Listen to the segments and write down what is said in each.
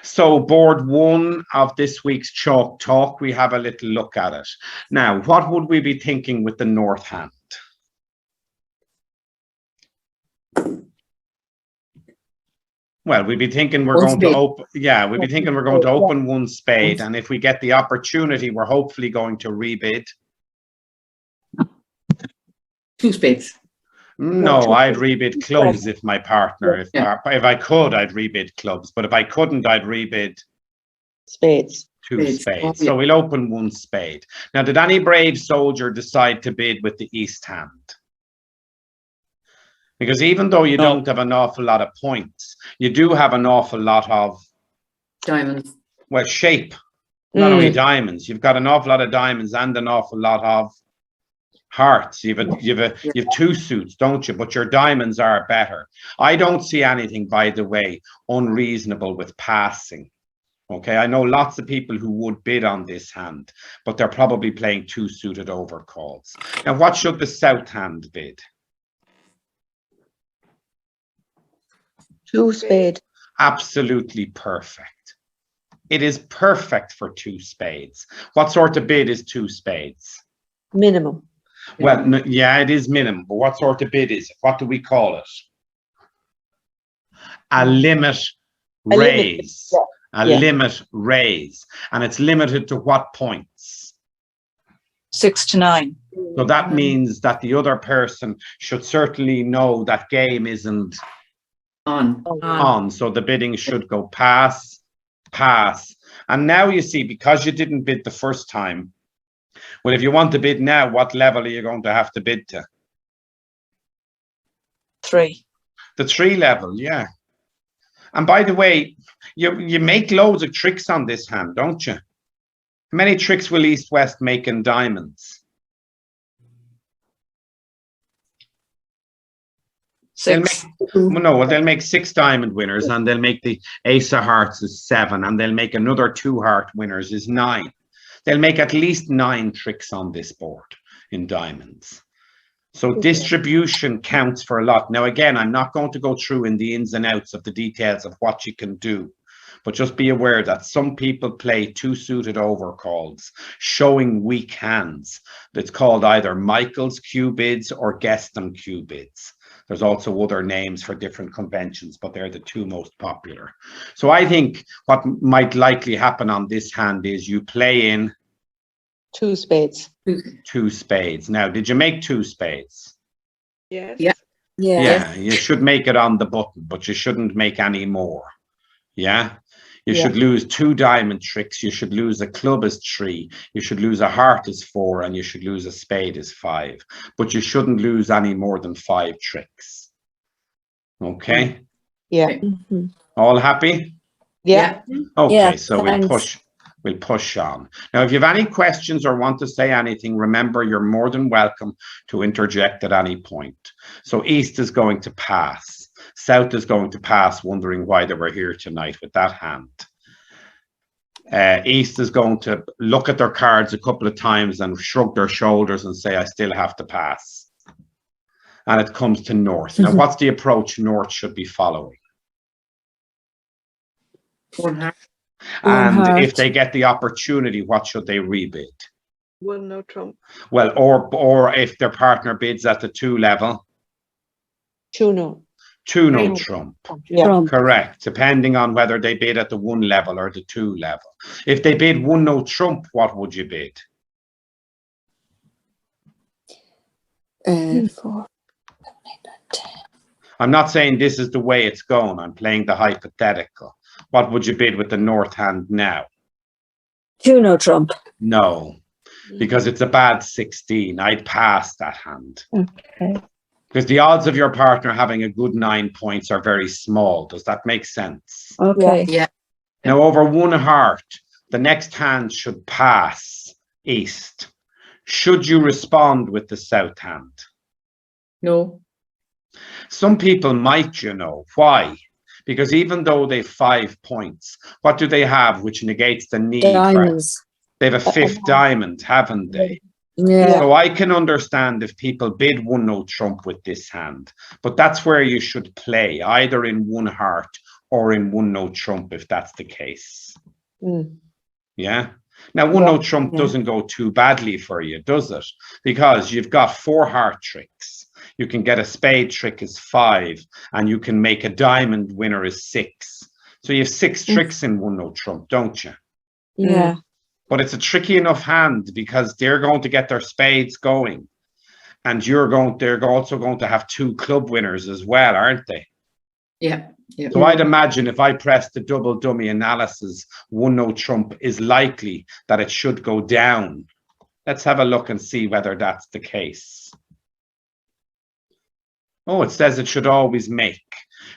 So board one of this week's Chalk Talk, we have a little look at it. Now, what would we be thinking with the north hand? Well, we'd be thinking we're going to open, we'd be thinking we're going to open one spade, and if we get the opportunity, we're hopefully going to rebid. Two spades. No, I'd rebid clubs if my partner, if I could, I'd rebid clubs, but if I couldn't, I'd rebid Spades. two spades. So we'll open one spade. Now, did any brave soldier decide to bid with the east hand? Because even though you don't have an awful lot of points, you do have an awful lot of diamonds. Well, shape, not only diamonds. You've got an awful lot of diamonds and an awful lot of hearts. You've two suits, don't you? But your diamonds are better. I don't see anything, by the way, unreasonable with passing. Okay, I know lots of people who would bid on this hand, but they're probably playing two suited overcalls. Now, what should the south hand bid? Two spade. Absolutely perfect. It is perfect for two spades. What sort of bid is two spades? Minimum. Well, no, yeah, it is minimum, but what sort of bid is it? What do we call it? A limit raise. A limit raise. And it's limited to what points? 6 to 9. So that means that the other person should certainly know that game isn't on. So the bidding should go pass, pass. And now you see, because you didn't bid the first time, well, if you want to bid now, what level are you going to have to bid to? 3. The 3 level, yeah. And by the way, you make loads of tricks on this hand, don't you? How many tricks will East-West make in diamonds? 6. They'll make 6 diamond winners, and they'll make the ace of hearts is 7, and they'll make another 2 heart winners is 9. They'll make at least 9 tricks on this board in diamonds. So distribution counts for a lot. Now, again, I'm not going to go through in the ins and outs of the details of what you can do, but just be aware that some people play two suited overcalls, showing weak hands. That's called either Michael's Q bids or Geston Q bids. There's also other names for different conventions, but they're the two most popular. So I think what might likely happen on this hand is you play in two spades. 2 spades. Now, did you make 2 spades? Yes. Yeah, you should make it on the button, but you shouldn't make any more. Yeah. You should lose 2 diamond tricks. You should lose a club as 3. You should lose a heart as 4, and you should lose a spade as 5. But you shouldn't lose any more than 5 tricks. Okay. Yeah. All happy? Yeah. Okay. Yeah, So thanks. we'll push on. Now, if you have any questions or want to say anything, remember you're more than welcome to interject at any point. So East is going to pass. South is going to pass, wondering why they were here tonight with that hand. East is going to look at their cards a couple of times and shrug their shoulders and say, I still have to pass. And it comes to North. Now, what's the approach North should be following? One heart. And if they get the opportunity, what should they rebid? One no trump. Well, or if their partner bids at the 2 level, 2 no. 2 no trump. Yeah. Correct, depending on whether they bid at the 1 level or the 2 level. If they bid 1 no trump, what would you bid? 4. I'm not saying this is the way it's going. I'm playing the hypothetical. What would you bid with the North hand now? 2 no trump. No, because it's a bad 16. I'd pass that hand. Okay. Because the odds of your partner having a good 9 points are very small. Does that make sense? Okay. Yeah. Now, over 1 heart, the next hand should pass East. Should you respond with the South hand? No. Some people might, you know. Why? Because even though they've 5 points, what do they have which negates the need? Diamonds. They have a 5th diamond, haven't they? Yeah. So I can understand if people bid 1 no trump with this hand, but that's where you should play, either in 1 heart or in one note trump if that's the case. Mm. Yeah. Now, one Yeah. note trump Yeah. doesn't go too badly for you, does it? Because you've got 4 heart tricks. You can get a spade trick as 5, and you can make a diamond winner as 6. So you have 6 tricks in one note trump, don't you? Yeah. But it's a tricky enough hand because they're going to get their spades going. And they're also going to have 2 club winners as well, aren't they? Yeah. Yeah. So I'd imagine if I press the double dummy analysis, one note trump is likely that it should go down. Let's have a look and see whether that's the case. Oh, it says it should always make.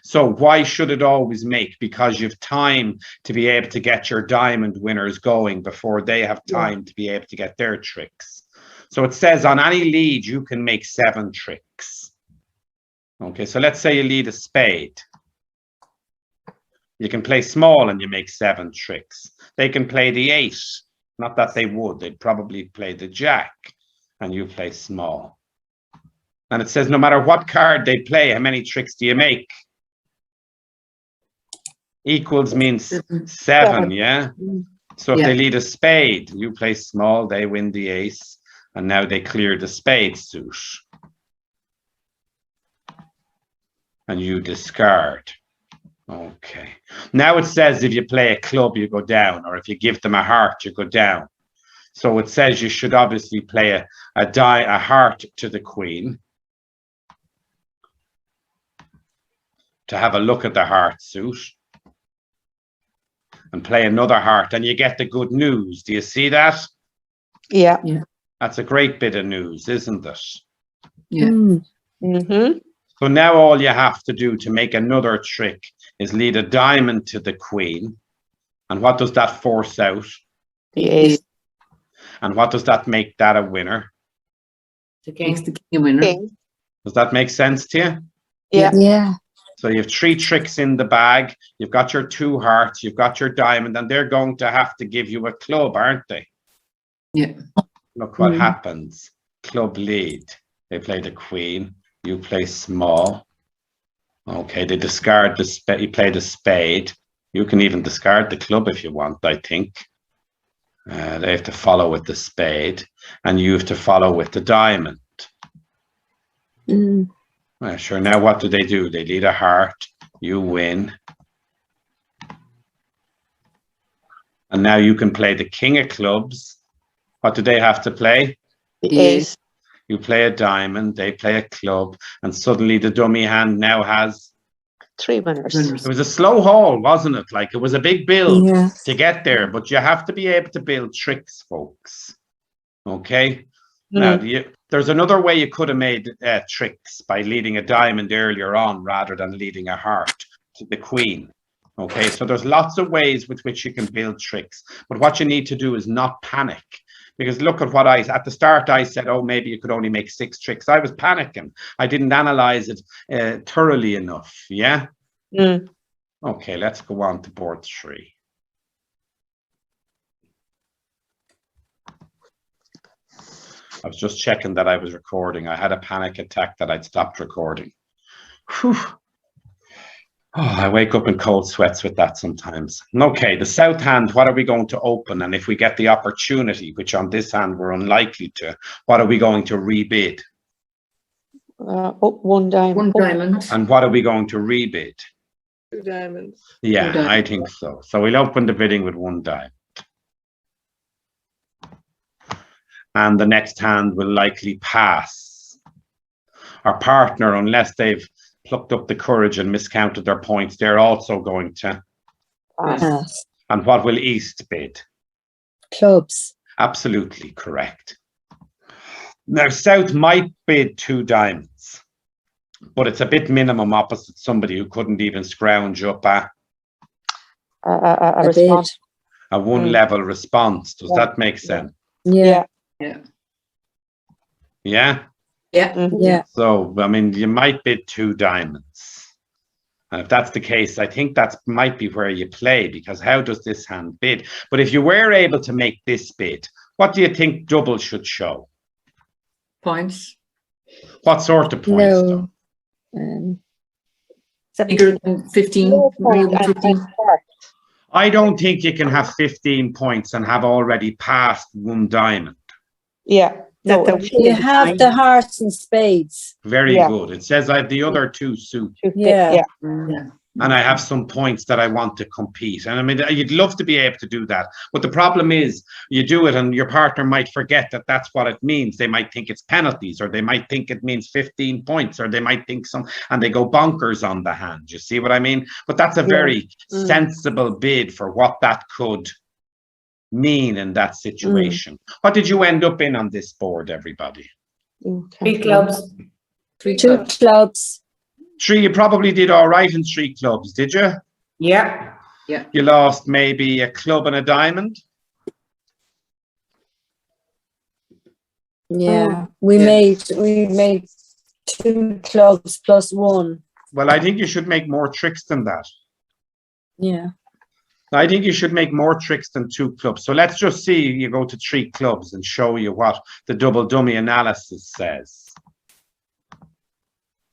So why should it always make? Because you've time to be able to get your diamond winners going before they have time to be able to get their tricks. So it says on any lead, you can make 7 tricks. Okay, so let's say you lead a spade. You can play small and you make 7 tricks. They can play the 8. Not that they would. They'd probably play the jack and you play small. And it says no matter what card they play, how many tricks do you make? Equals means 7, yeah? So if they lead a spade, you play small, they win the ace, and now they clear the spade suit. And you discard. Okay. Now it says if you play a club, you go down, or if you give them a heart, you go down. So it says you should obviously play a heart to the queen to have a look at the heart suit and play another heart, and you get the good news. Do you see that? Yeah. That's a great bit of news, isn't it? Yeah. Mm-hmm. So now all you have to do to make another trick is lead a diamond to the queen. And what does that force out? The ace. And what does that make that a winner? Makes the king a winner. King. Does that make sense to you? Yeah. Yeah. So you have 3 tricks in the bag. You've got your 2 hearts, you've got your diamond, and they're going to have to give you a club, aren't they? Yeah. Look what happens. Club lead. They play the queen. You play small. Okay, they discard the spade. You play the spade. You can even discard the club if you want, I think. They have to follow with the spade, and you have to follow with the diamond. Well, sure. Now what do? They lead a heart. You win. And now you can play the king of clubs. What do they have to play? The ace. You play a diamond, they play a club, and suddenly the dummy hand now has... 3 winners. It was a slow haul, wasn't it? Like, it was a big build Yeah. to get there, but you have to be able to build tricks, folks. Okay? Now, there's another way you could have made tricks by leading a diamond earlier on rather than leading a heart to the queen. Okay, so there's lots of ways with which you can build tricks, but what you need to do is not panic. Because look at what at the start I said, oh, maybe you could only make 6 tricks. I was panicking. I didn't analyze it thoroughly enough. Yeah? Okay, let's go on to board 3. I was just checking that I was recording. I had a panic attack that I'd stopped recording. Whew. Oh, I wake up in cold sweats with that sometimes. Okay, the south hand, what are we going to open? And if we get the opportunity, which on this hand we're unlikely to, what are we going to rebid? 1 diamond. 1 diamond. And what are we going to rebid? 2 diamonds. Yeah, 2 diamonds. I think so. So we'll open the bidding with 1 diamond. And the next hand will likely pass. Our partner, unless they've plucked up the courage and miscounted their points, they're also going to. Pass. And what will East bid? Clubs. Absolutely correct. Now, South might bid 2 diamonds, but it's a bit minimum opposite somebody who couldn't even scrounge up a A A response. a 1-level response. Does that make sense? Yeah. Yeah. Yeah? Yeah. Yeah. So, I mean, you might bid 2 diamonds. And if that's the case, I think that might be where you play, because how does this hand bid? But if you were able to make this bid, what do you think double should show? Points. What sort of points? No. Though? Bigger 17. than 15, Low more point than and 15. heart. I don't think you can have 15 points and have already passed one diamond. Yeah. That No, the it's You have the hearts and spades. Very Yeah. good. It says I have the other two suits. Yeah. Yeah. And I have some points that I want to compete. And I mean, you'd love to be able to do that. But the problem is, you do it and your partner might forget that that's what it means. They might think it's penalties, or they might think it means 15 points, or they might think and they go bonkers on the hand. You see what I mean? But that's a very sensible bid for what that could mean in that situation. What did you end up in on this board, everybody? Three clubs. Three 2 clubs. clubs. Three, you probably did all right in three clubs, did you? Yeah. You lost maybe a club and a diamond. Yeah. Oh, yeah. We made 2 clubs plus 1. Well, I think you should make more tricks than that. Yeah. I think you should make more tricks than 2 clubs. So let's just see you go to 3 clubs and show you what the double dummy analysis says.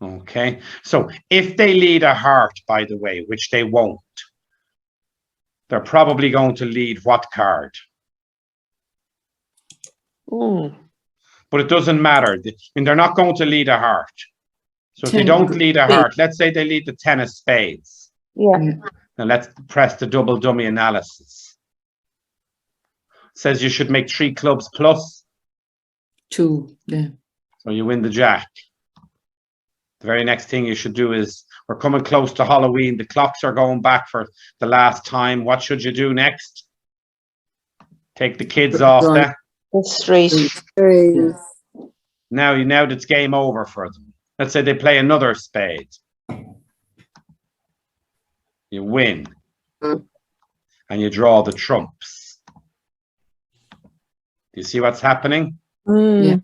Okay, so if they lead a heart, by the way, which they won't, they're probably going to lead what card? But it doesn't matter. I mean, they're not going to lead a heart. So if they 10 don't lead a spades. heart, let's say they lead the 10 of spades. Yeah. Now let's press the double dummy analysis. It says you should make 3 clubs plus, 2. Yeah. so you win the jack. The very next thing you should do is, we're coming close to Halloween. The clocks are going back for the last time. What should you do next? Take the kids off there. The street. 3. Now it's game over for them. Let's say they play another spade. You win. And you draw the trumps. Do you see what's happening? Yeah.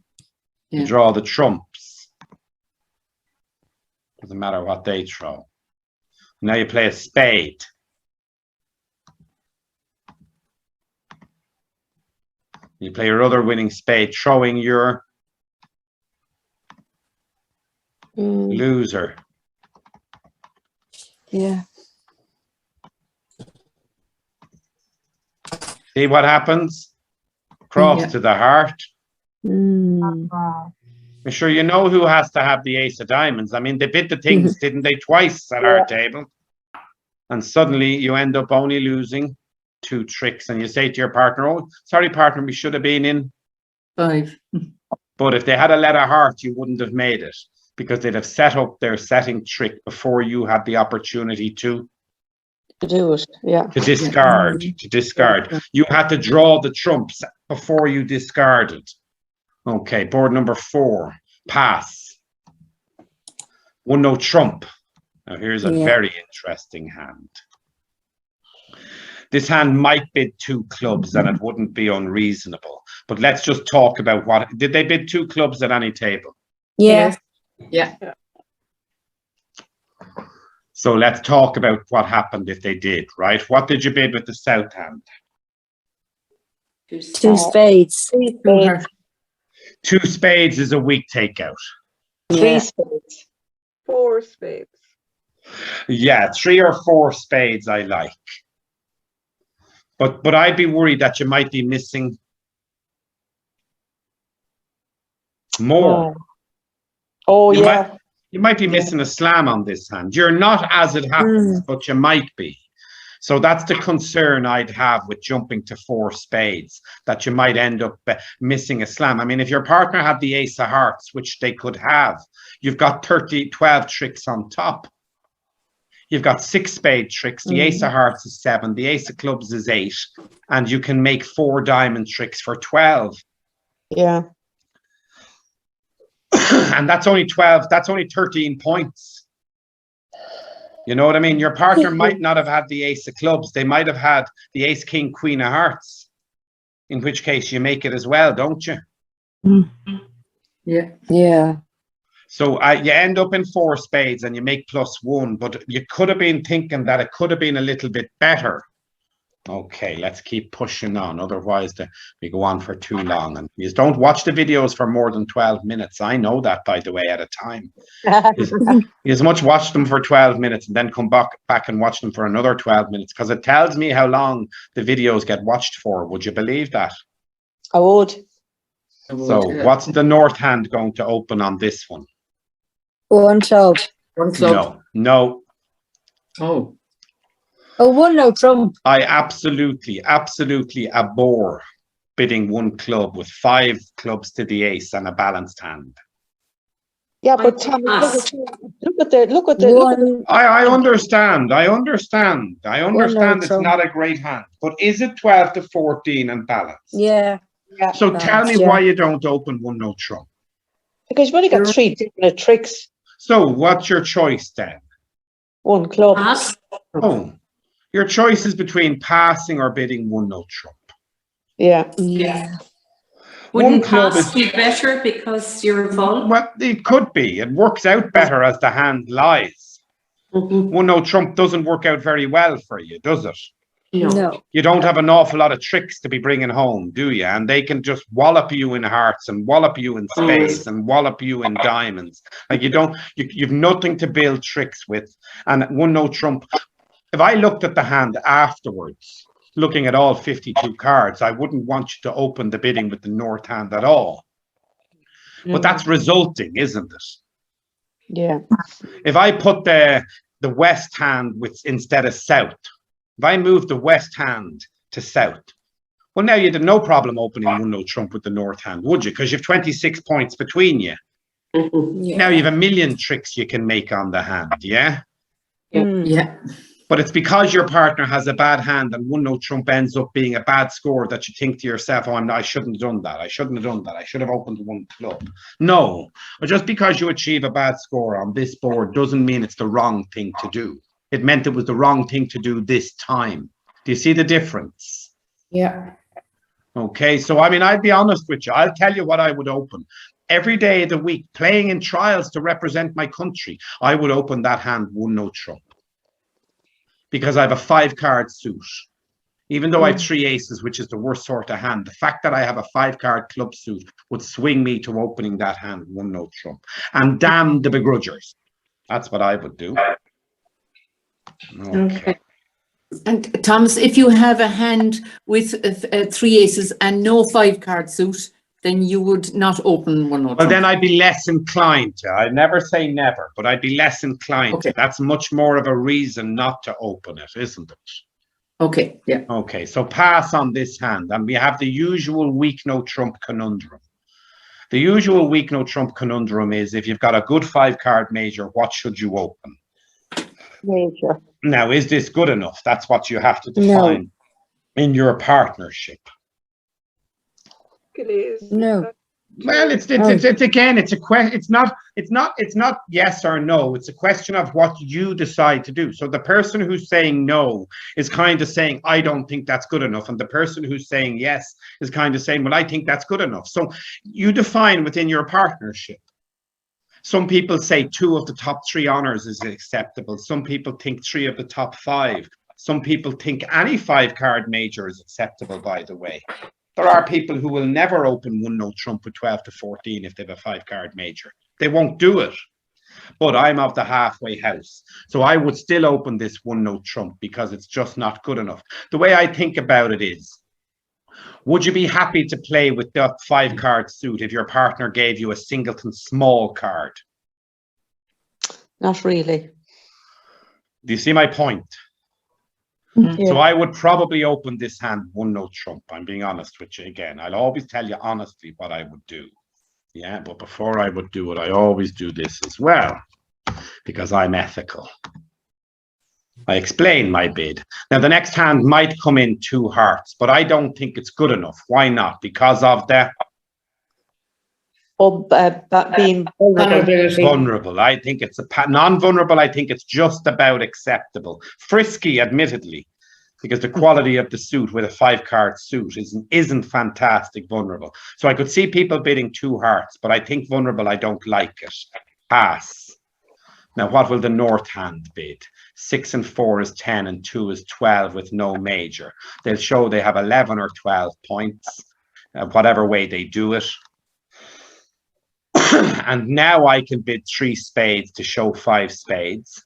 You draw the trumps. Doesn't matter what they throw. Now you play a spade. You play your other winning spade, throwing your loser. Yeah. See what happens? Cross Yeah. to the heart. I'm sure you know who has to have the ace of diamonds. I mean, they bid the things, didn't they, twice at our table? And suddenly you end up only losing 2 tricks, and you say to your partner, oh, sorry, partner, we should have been in 5. But if they had a letter heart, you wouldn't have made it, because they'd have set up their setting trick before you had the opportunity to do it. Yeah. discard. You had to draw the trumps before you discarded. Okay, board number 4, pass. 1 no trump. Now here's a very interesting hand. This hand might bid 2 clubs and it wouldn't be unreasonable. But let's just talk about what, did they bid 2 clubs at any table? Yeah. Yeah. So let's talk about what happened if they did, right? What did you bid with the south hand? 2 2 spades. 2 spades is a weak takeout. 3 spades. 4 spades. Yeah, 3 or 4 spades I like. But I'd be worried that you might be missing more. Oh, You yeah. You might be missing a slam on this hand. You're not as it happens, but you might be. So that's the concern I'd have with jumping to 4 spades, that you might end up missing a slam. I mean, if your partner had the ace of hearts, which they could have, you've got 12 tricks on top. You've got 6 spade tricks. The ace of hearts is 7. The ace of clubs is 8. And you can make 4 diamond tricks for 12. Yeah. And that's only 12. That's only 13 points. You know what I mean? Your partner might not have had the ace of clubs. They might have had the ace, king, queen of hearts. In which case you make it as well, don't you? Yeah. Yeah. So you end up in 4 spades and you make +1, but you could have been thinking that it could have been a little bit better Okay, let's keep pushing on. Otherwise, we go on for too long. And you don't watch the videos for more than 12 minutes. I know that, by the way, at a time. You as much watch them for 12 minutes and then come back and watch them for another 12 minutes because it tells me how long the videos get watched for. Would you believe that? I would. So what's the north hand going to open on this one? One club. One club. No. Oh, Oh, one no trump. I absolutely abhor bidding one club with 5 clubs to the ace and a balanced hand. Yeah, but Tommy, look at the. One. I understand. It's trump. not a great hand, but is it 12 to 14 and balanced? Yeah. So tell me yeah. why you don't open one no trump. Because you've only got 3 different tricks. So what's your choice then? One club. pass. Oh, your choice is between passing or bidding one no trump. Yeah. Yeah. Wouldn't club pass is- be better because you're full? Well, it could be. It works out better as the hand lies. Mhm. One no trump doesn't work out very well for you, does it? No. You don't have an awful lot of tricks to be bringing home, do you? And they can just wallop you in hearts and wallop you in spades and wallop you in diamonds. Like you've nothing to build tricks with. And one no trump, if I looked at the hand afterwards, looking at all 52 cards, I wouldn't want you to open the bidding with the north hand at all. But that's resulting, isn't it? Yeah. If I put the west hand with instead of south, if I move the west hand to south, well, now you'd have no problem opening one no trump with the north hand, would you? Because you've 26 points between you. Mhm. Yeah. Now you have a million tricks you can make on the hand, yeah? Yeah. But it's because your partner has a bad hand and one no trump ends up being a bad score that you think to yourself, oh, I shouldn't have done that. I shouldn't have done that. I should have opened one club. No, but just because you achieve a bad score on this board doesn't mean it's the wrong thing to do. It meant it was the wrong thing to do this time. Do you see the difference? Yeah. Okay, so I mean, I'd be honest with you. I'll tell you what I would open. Every day of the week, playing in trials to represent my country, I would open that hand one no trump. Because I have a 5-card suit. Even though I have 3 aces, which is the worst sort of hand, the fact that I have a 5-card club suit would swing me to opening that hand one no trump. And damn the begrudgers. That's what I would do. Okay. And Thomas, if you have a hand with 3 aces and no 5-card suit, then you would not open one no Well, trump. then I'd be less inclined to. I'd never say never, but I'd be less inclined to. Okay. That's much more of a reason not to open it, isn't it? Okay, yeah. Okay, so pass on this hand. And we have the usual weak no trump conundrum. The usual weak no trump conundrum is if you've got a good 5-card major, what should you open? Major. Now, is this good enough? That's what you have to No. define in your partnership. No. Well, it's again, it's a question. It's not yes or no. It's a question of what you decide to do. So the person who's saying no is kind of saying, I don't think that's good enough. And the person who's saying yes is kind of saying, well, I think that's good enough. So you define within your partnership. Some people say 2 of the top 3 honors is acceptable. Some people think 3 of the top 5. Some people think any 5-card major is acceptable, by the way. There are people who will never open one no trump with 12 to 14 if they have a 5-card major. They won't do it. But I'm of the halfway house. So I would still open this one no trump because it's just not good enough. The way I think about it is, would you be happy to play with that 5-card suit if your partner gave you a singleton small card? Not really. Do you see my point? Yeah. So I would probably open this hand one no trump. I'm being honest with you again. I'll always tell you honestly what I would do. Yeah, but before I would do it, I always do this as well because I'm ethical. I explain my bid. Now, the next hand might come in 2 hearts, but I don't think it's good enough. Why not? Because of the Being vulnerable. vulnerable. I think it's non-vulnerable. I think it's just about acceptable. Frisky, admittedly, because the quality of the suit with a 5-card suit isn't fantastic vulnerable. So I could see people bidding 2 hearts, but I think vulnerable, I don't like it. Pass. Now, what will the north hand bid? 6 and 4 is 10 and 2 is 12 with no major. They'll show they have 11 or 12 points, whatever way they do it. And now I can bid 3 spades to show 5 spades.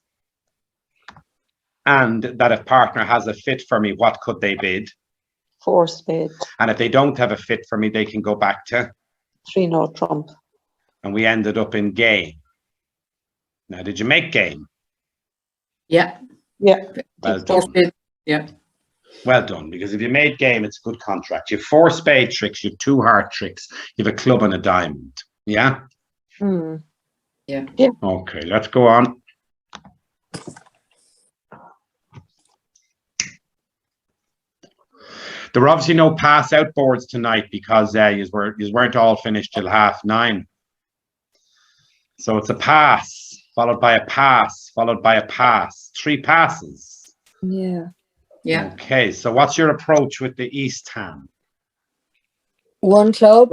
And that if partner has a fit for me, what could they bid? 4 spades, And if they don't have a fit for me, they can go back to, 3 no trump. and we ended up in game. Now, did you make game? Yeah. Yeah, Well Four done. spades. Yeah. Well done, because if you made game, it's a good contract. You have 4 spade tricks, you have 2 heart tricks, you have a club and a diamond. Yeah? hmm, Okay, let's go on. There were obviously no pass out boards tonight because you weren't all finished till 9:30. So it's a pass, followed by a pass, followed by a pass. 3 passes. Yeah. Yeah. Okay, so what's your approach with the East Ham? 1 club.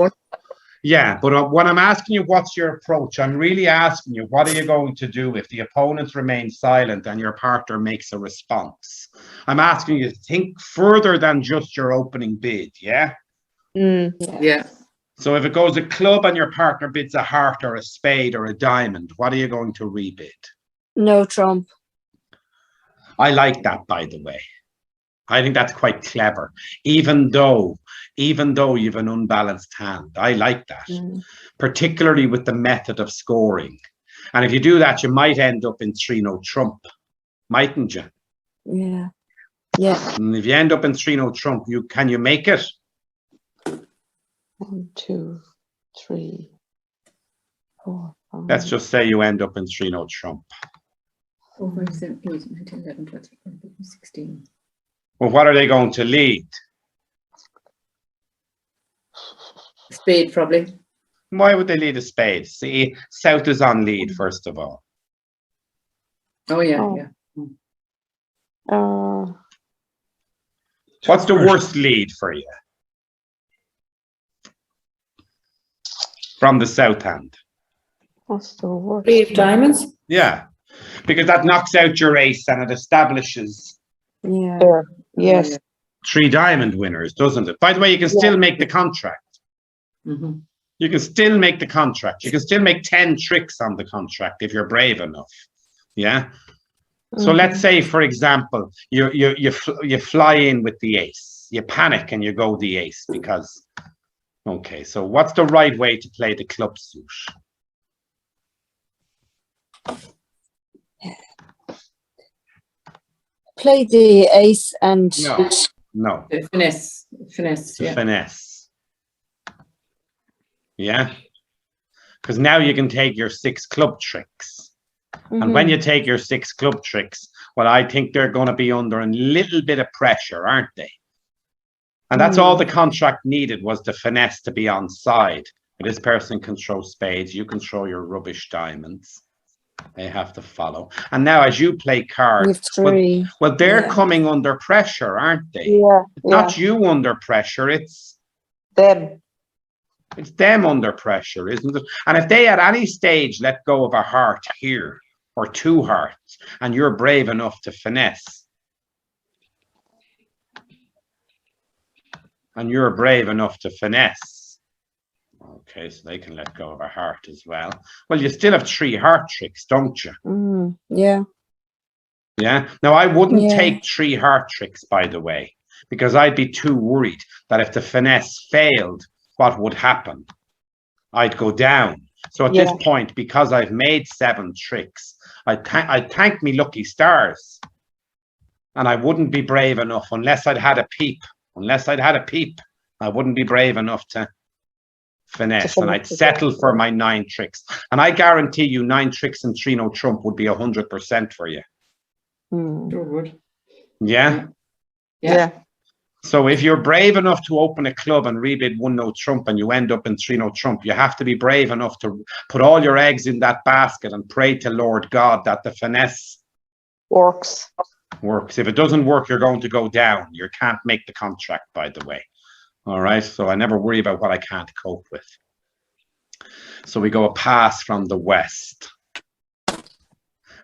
Yeah, but when I'm asking you what's your approach, I'm really asking you, what are you going to do if the opponent remains silent and your partner makes a response? I'm asking you to think further than just your opening bid, yeah? mm, Yeah. So if it goes a club and your partner bids a heart or a spade or a diamond, what are you going to rebid? No trump. I like that, by the way. I think that's quite clever. Even though you've an unbalanced hand, I like that, Mm. particularly with the method of scoring. And if you do that, you might end up in 3 no trump, mightn't you? Yeah. Yeah. And if you end up in 3 no trump, can you make it? 1, 2, 3, 4, 5. Let's just say you end up in 3 no trump. 4, 5, 7, 8, 9, 10, 11, 12, 13, 14, 16. Well, what are they going to lead? Spade, probably. Why would they lead a spade? See, South is on lead, first of all. Oh, yeah. Oh. Yeah. Uh, What's the worst lead for you? From the South hand. what's the word? 3 of diamonds. Yeah, because that knocks out your ace and it establishes Yeah. There, yes. yeah. 3 diamond winners, doesn't it? By the way, you can still make the contract. Mhm. You can still make the contract. You can still make 10 tricks on the contract if you're brave enough. Yeah. So let's say, for example, you fly in with the ace. You panic and you go the ace because. Okay, so what's the right way to play the club suit? Play the ace and No, Finesse. Finesse. Yeah. finesse. Yeah, because now you can take your 6 club tricks. And when you take your 6 club tricks, well, I think they're going to be under a little bit of pressure, aren't they? And that's all the contract needed, was the finesse to be on side. This person can throw spades, you can throw your rubbish diamonds. They have to follow. And now as you play cards, with 3. well, they're Yeah. coming under pressure, aren't they? Yeah, yeah. Not you under pressure, it's Them. them under pressure, isn't it? And if they at any stage let go of a heart here or 2 hearts, and you're brave enough to finesse, okay, so they can let go of a heart as well. Well, you still have 3 heart tricks, don't you? Yeah. Yeah. Now, I wouldn't Yeah. take 3 heart tricks, by the way, because I'd be too worried that if the finesse failed, what would happen? I'd go down. So at this point, because I've made 7 tricks, I'd thank me lucky stars. And I wouldn't be brave enough unless I'd had a peep. I wouldn't be brave enough to finesse, and I'd settle for my 9 tricks. And I guarantee you 9 tricks and 3 no trump would be 100% for you. Sure would. Yeah. Yeah. So if you're brave enough to open a club and rebid 1 no trump and you end up in 3 no trump, you have to be brave enough to put all your eggs in that basket and pray to Lord God that the finesse Works. works. If it doesn't work, you're going to go down. You can't make the contract, by the way. All right. So I never worry about what I can't cope with. So we go a pass from the west.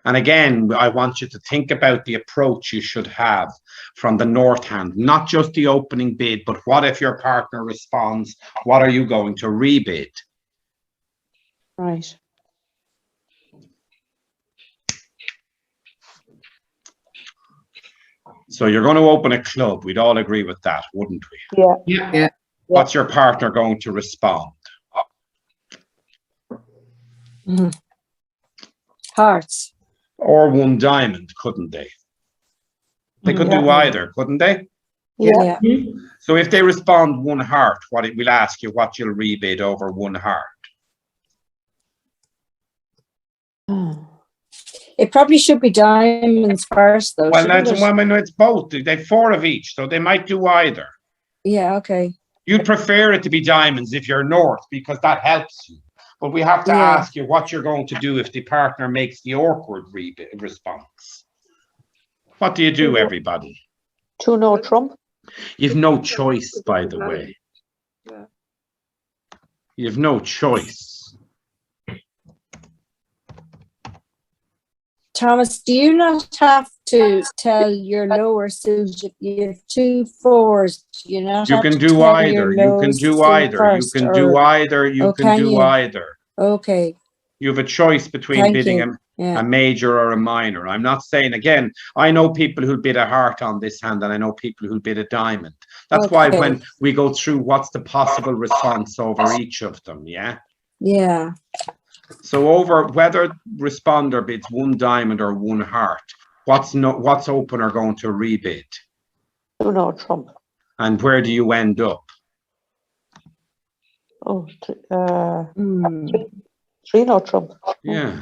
And again, I want you to think about the approach you should have from the north hand, not just the opening bid, but what if your partner responds? What are you going to rebid? Right. So you're going to open a club. We'd all agree with that, wouldn't we? Yeah. Yeah. What's your partner going to respond? Hearts. Or one diamond, couldn't they? They could do either, couldn't they? Yeah. So if they respond one heart, we'll ask you what you'll rebid over one heart. It probably should be diamonds first, though. Well, shouldn't that's, it? well, it's both. They've 4 of each, so they might do either. Yeah, okay. You'd prefer it to be diamonds if you're north, because that helps you. But we have to Yeah. ask you what you're going to do if the partner makes the awkward response. What do you do, everybody? 2 no trump. You've no choice, by the way. You've no choice. Thomas, do you not have to tell your lower suit if you have 2 4s? Do you not You have can to do tell either. your You lower can do suit either. You first, can or- do either. You Oh, can can do you? either. Okay, You have a choice between Thank bidding you. yeah. a major or a minor. I'm not saying, again, I know people who'll bid a heart on this hand, and I know people who'll bid a diamond. That's why Okay. when we go through what's the possible response over each of them, yeah? Yeah, So over whether responder bids one diamond or one heart, what's opener going to rebid? 2 no trump. And where do you end up? Oh, 3 no trump. Yeah.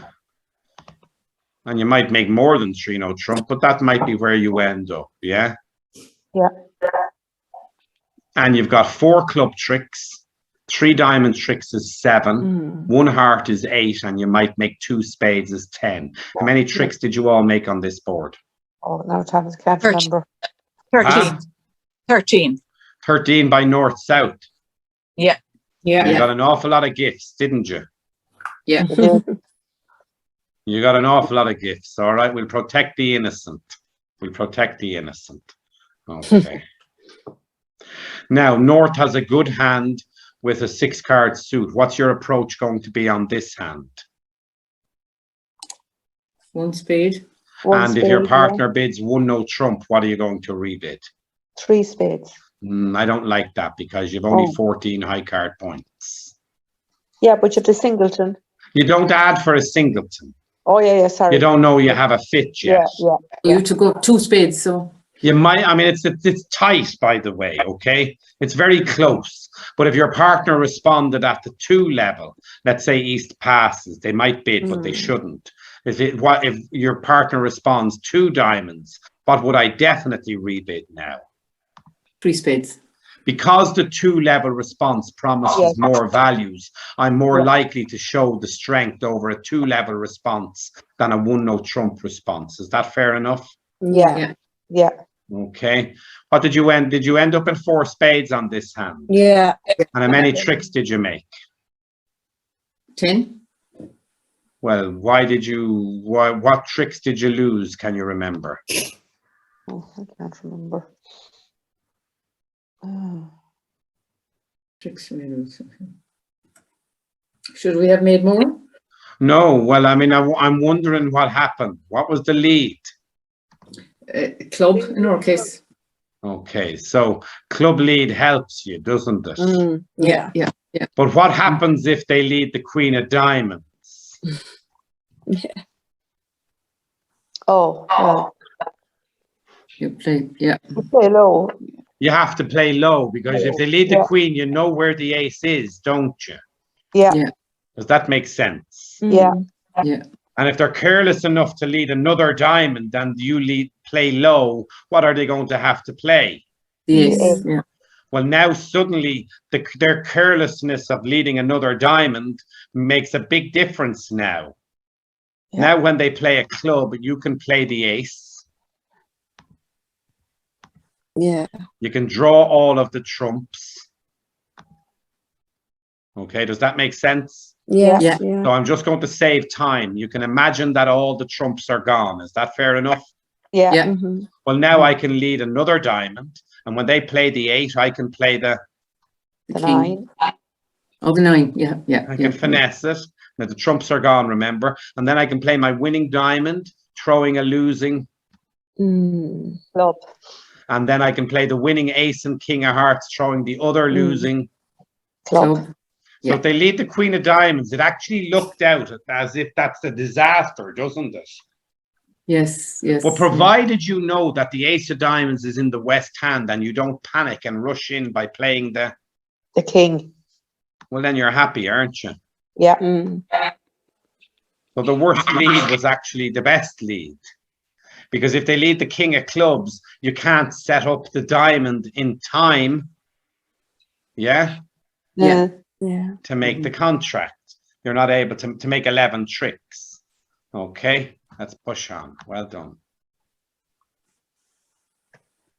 And you might make more than 3 no trump, but that might be where you end up, yeah? Yeah. And you've got 4 club tricks, 3 diamond tricks is 7, 1 heart is 8, and you might make 2 spades is 10. How many tricks did you all make on this board? Oh, now Thomas can't 13. remember. 13. Huh? 13. 13 by north-south. Yeah. You Yeah. got an awful lot of gifts, didn't you? Yeah. You got an awful lot of gifts. All right, we'll protect the innocent. We'll protect the innocent. Okay. Now, North has a good hand with a 6-card suit. What's your approach going to be on this hand? 1 spade. And if your partner bids 1 no trump, what are you going to rebid? 3 spades. I don't like that because you've only Oh. 14 high card points. Yeah, but you're the singleton. You don't add for a singleton. Oh, yeah, sorry. You don't know you have a fit yet. Yeah. You to go 2 spades, so. You might, I mean, it's tight, by the way, okay? It's very close. But if your partner responded at the 2 level, let's say East passes, they might bid, but they shouldn't. If your partner responds 2 diamonds, what would I definitely rebid now? 3 spades. Because the 2 level response promises Yes. more values, I'm more Yeah. likely to show the strength over a 2 level response than a 1 no trump response. Is that fair enough? Yeah. Yeah. Okay. What did you end? Did you end up in 4 spades on this hand? yeah. And how many tricks did you make? 10. Well, what tricks did you lose? Can you remember? Oh, I can't remember. Oh. Tricks we lose. Should we have made more? No. Well, I mean, I'm wondering what happened. What was the lead? Club in our case. Okay, so club lead helps you, doesn't it? Yeah. Yeah. But what happens if they lead the queen of diamonds? Oh, well, You play. Yeah. you play low. You have to play low because if they lead the Yeah. queen, you know where the ace is, don't you? Yeah. Yeah. Does that make sense? Yeah. Yeah. And if they're careless enough to lead another diamond and you play low, what are they going to have to play? The ace. Ace. Yeah. Well, now suddenly their carelessness of leading another diamond makes a big difference now. Yeah. Now when they play a club, you can play the ace. Yeah. You can draw all of the trumps. Okay, does that make sense? Yes, Yeah. yeah. So I'm just going to save time. You can imagine that all the trumps are gone. Is that fair enough? Yeah. Yeah. Mhm. Well, now I can lead another diamond. And when they play the 8, I can play The The king. 9. Oh, the 9. Yeah, yeah. I yeah, can finesse it. Now the trumps are gone, remember? And then I can play my winning diamond, throwing a losing. Mm. Club. And then I can play the winning ace and king of hearts, throwing the other losing. Club. Club. So Yeah. if they lead the queen of diamonds, it actually looked out as if that's a disaster, doesn't it? Yes, yes. But provided you know that the ace of diamonds is in the west hand and you don't panic and rush in by playing the, The king. well, then you're happy, aren't you? Yeah. Mm. So the worst lead was actually the best lead. Because if they lead the king of clubs, you can't set up the diamond in time, yeah, Yeah. Yeah. to make the contract. You're not able to make 11 tricks. Okay, let's push on. Well done.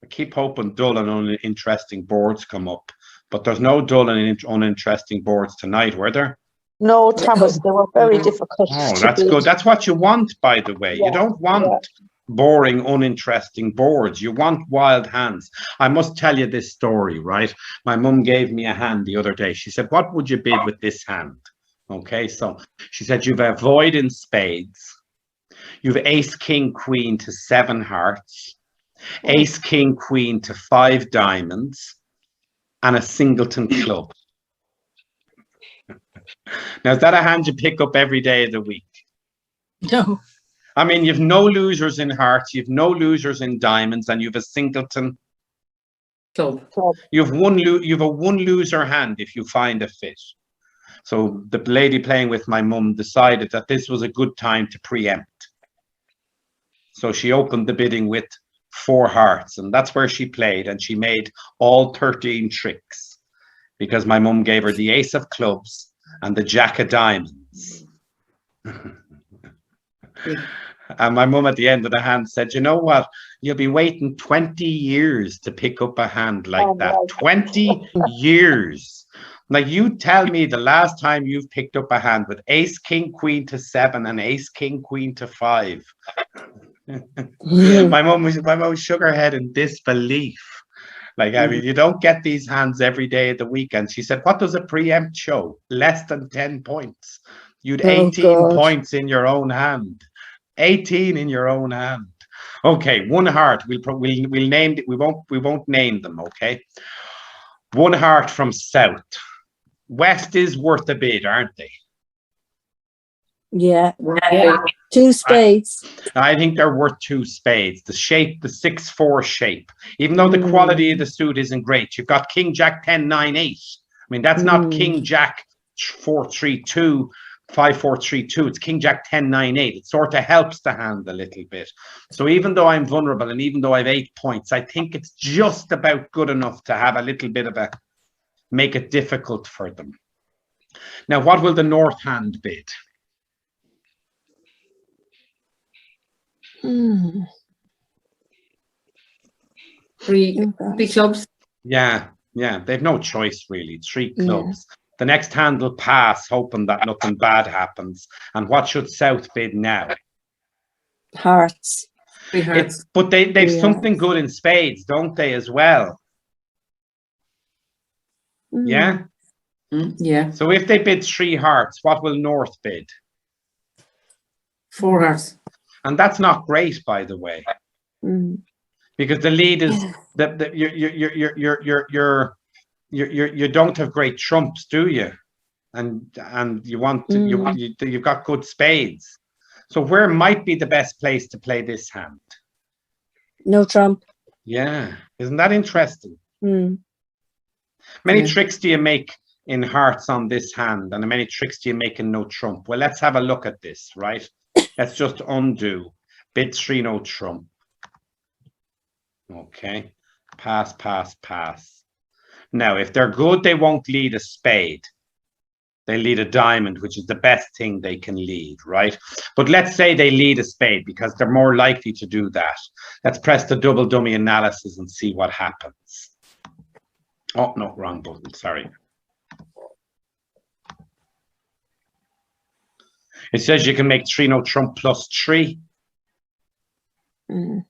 I keep hoping dull and uninteresting boards come up, but there's no dull and uninteresting boards tonight, were there? No, Thomas, they were very difficult. Oh, to that's beat. good. That's what you want, by the way. You Yeah, don't want boring, uninteresting boards. You want wild hands. I must tell you this story, right? My mum gave me a hand the other day. She said, what would you bid with this hand? Okay, so she said, you've a void in spades. You've ace, king, queen to 7 hearts, ace, king, queen to 5 diamonds, and a singleton club. Now, is that a hand you pick up every day of the week? No. I mean, you've no losers in hearts, you've no losers in diamonds, and you've a singleton. Club. Club. You've a one loser hand if you find a fit. So the lady playing with my mum decided that this was a good time to preempt. So she opened the bidding with 4 hearts, and that's where she played, and she made all 13 tricks because my mum gave her the ace of clubs and the jack of diamonds. And my mum at the end of the hand said, you know what? You'll be waiting 20 years to pick up a hand like that. 20 years. Like, you tell me the last time you've picked up a hand with ace, king, queen to 7 and ace, king, queen to 5. My mum shook her head in disbelief. Like, I mean, you don't get these hands every day of the weekend. She said, what does a preempt show? Less than 10 points. You'd 18 points in your own hand. 18 in your own hand. Okay, 1 heart. We'll name it. We won't name them. Okay, 1 heart from south. West is worth a bid, aren't they? Yeah. Yeah. 2 spades. I think they're worth 2 spades. The shape, the 6-4 shape, even though the quality of the suit isn't great. You've got King Jack 10 9 8. I mean, that's not King Jack 4 3 2 5 4 3 2. It's King Jack 10 9 8. It sort of helps the hand a little bit. So even though I'm vulnerable and even though I've 8 points, I think it's just about good enough to have a little bit of a make it difficult for them. Now, what will the north hand bid? Mm. 3 clubs. Yeah, they've no choice really. 3 clubs. The next hand will pass, hoping that nothing bad happens. And what should South bid now? Hearts. 3 hearts. But they've Yeah. something good in spades, don't they, as well? Yeah? Yeah. So if they bid 3 hearts, what will North bid? 4 hearts. And that's not great, by the way, because the lead is you don't have great trumps, do you? And you want to, you've got good spades. So where might be the best place to play this hand? No trump. Yeah, isn't that interesting? Many Yeah. tricks do you make in hearts on this hand, and how many tricks do you make in no trump? Well, let's have a look at this, right? Let's just undo. Bid 3 no trump. Okay, pass, pass, pass. Now, if they're good, they won't lead a spade. They lead a diamond, which is the best thing they can lead, right? But let's say they lead a spade because they're more likely to do that. Let's press the double dummy analysis and see what happens. Oh, no, wrong button, sorry. It says you can make 3 no trump plus 3. Mm.